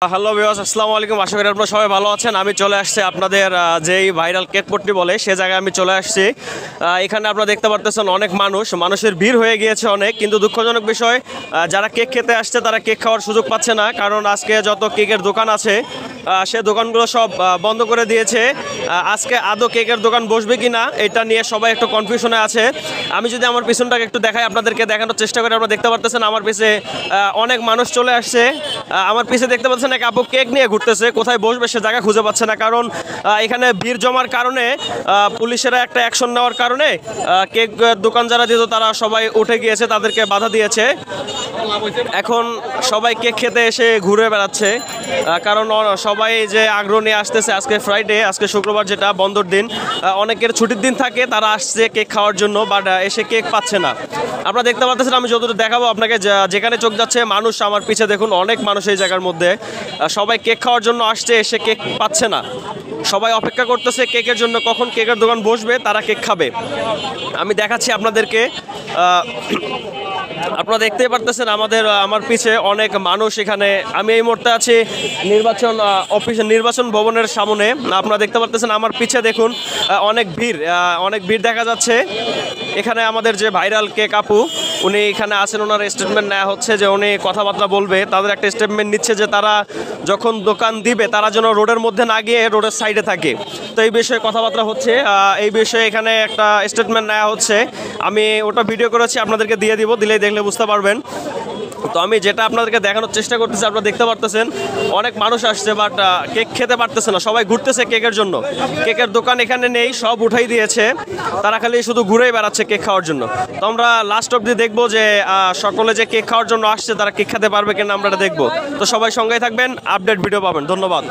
Hello viewers, আসসালামু আলাইকুম। আশা করি আপনারা সবাই ভালো আছেন। আমি চলে আসছি আপনাদের যেই ভাইরাল কেক পট্টি বলে সে জায়গায় আমি চলে আসছি। এখানে আপনারা দেখতে পারতেছেন অনেক মানুষের ভিড় হয়ে গিয়েছে অনেক, কিন্তু দুঃখজনক বিষয় যারা কেক খেতে আসছে তারা কেক খাওয়ার সুযোগ পাচ্ছে না, কারণ আজকে যত কেকের দোকান আছে সে দোকানগুলো সব বন্ধ করে দিয়েছে। আজকে আদৌ কেকের দোকান বসবে কি না এটা নিয়ে সবাই একটু কনফিউশনে আছে। আমি যদি আমার পিছনটাকে একটু দেখাই, আপনাদেরকে দেখানোর চেষ্টা করি। আপনারা দেখতে পারতেছেন আমার পিছে অনেক মানুষ চলে আসছে। আমার পিছে দেখতে পাচ্ছেন এক আপু কেক নিয়ে ঘুরতেছে, কোথায় বসবে সে জায়গা খুঁজে পাচ্ছে না, কারণ এখানে ভিড় জমার কারণে পুলিশেরা একটা অ্যাকশন নেওয়ার কারণে কেক দোকান যারা দিত তারা সবাই উঠে গিয়েছে, তাদেরকে বাধা দিয়েছে। এখন সবাই কেক খেতে এসে ঘুরে বেড়াচ্ছে, কারণ সবাই যে আগ্রহ নিয়ে আসতেছে। আজকে ফ্রাইডে, আজকে শুক্রবার যেটা বন্ধর দিন, অনেকের ছুটির দিন থাকে, তারা আসছে কেক খাওয়ার জন্য, বাট এসে কেক পাচ্ছে না। আপনারা দেখতে পাচ্ছেন, আমি যতটুকু দেখাবো আপনাকে, যেখানে চোখ যাচ্ছে মানুষ আমার পিছে দেখুন, অনেক মানুষ এই জায়গার মধ্যে। সবাই কেক খাওয়ার জন্য আসছে, এসে কেক পাচ্ছে না। সবাই অপেক্ষা করতেছে কেকের জন্য, কখন কেকের দোকান বসবে তারা কেক খাবে। আমি দেখাচ্ছি আপনাদেরকে। আপনারা দেখতেই পারতেছেন আমার পিছে অনেক মানুষ। এখানে আমি এই মুহূর্তে আছি নির্বাচন অফিসে, নির্বাচন ভবনের সামনে। আপনারা দেখতে পারতেছেন আমার পিছে দেখুন অনেক ভিড় দেখা যাচ্ছে। এখানে আমাদের যে ভাইরাল কেক আপু উনি এখানে আছেন, ওনার স্টেটমেন্ট নেওয়া হচ্ছে যে উনি কথাবার্তা বলবে। তাদের একটা স্টেটমেন্ট নিচ্ছে যে তারা যখন দোকান দিবে তারা যেন রোডের মধ্যে না গিয়ে রোডের সাইডে থাকে। তো এই বিষয়ে কথাবার্তা হচ্ছে, এই বিষয়ে এখানে একটা স্টেটমেন্ট নেওয়া হচ্ছে। আমি ওটা ভিডিও করেছি, আপনাদেরকে দিয়ে দিব, দিলেই দেখলে বুঝতে পারবেন। তো আমি যেটা আপনাদেরকে দেখানোর চেষ্টা করতেছি, আপনারা দেখতে পারতেছেন অনেক মানুষ আসছে, বাট কেক খেতে পারতেছে না। সবাই ঘুরতেছে কেকের জন্য। কেকের দোকান এখানে নেই, সব উঠাই দিয়েছে, তারা খালি শুধু ঘুরেই বেড়াচ্ছে কেক খাওয়ার জন্য। তো আমরা লাস্ট অবধি দেখবো যে সকলে যে কেক খাওয়ার জন্য আসছে তারা কেক খেতে পারবে কিনা, আমরা এটা দেখবো। তো সবাই সঙ্গেই থাকবেন, আপডেট ভিডিও পাবেন। ধন্যবাদ।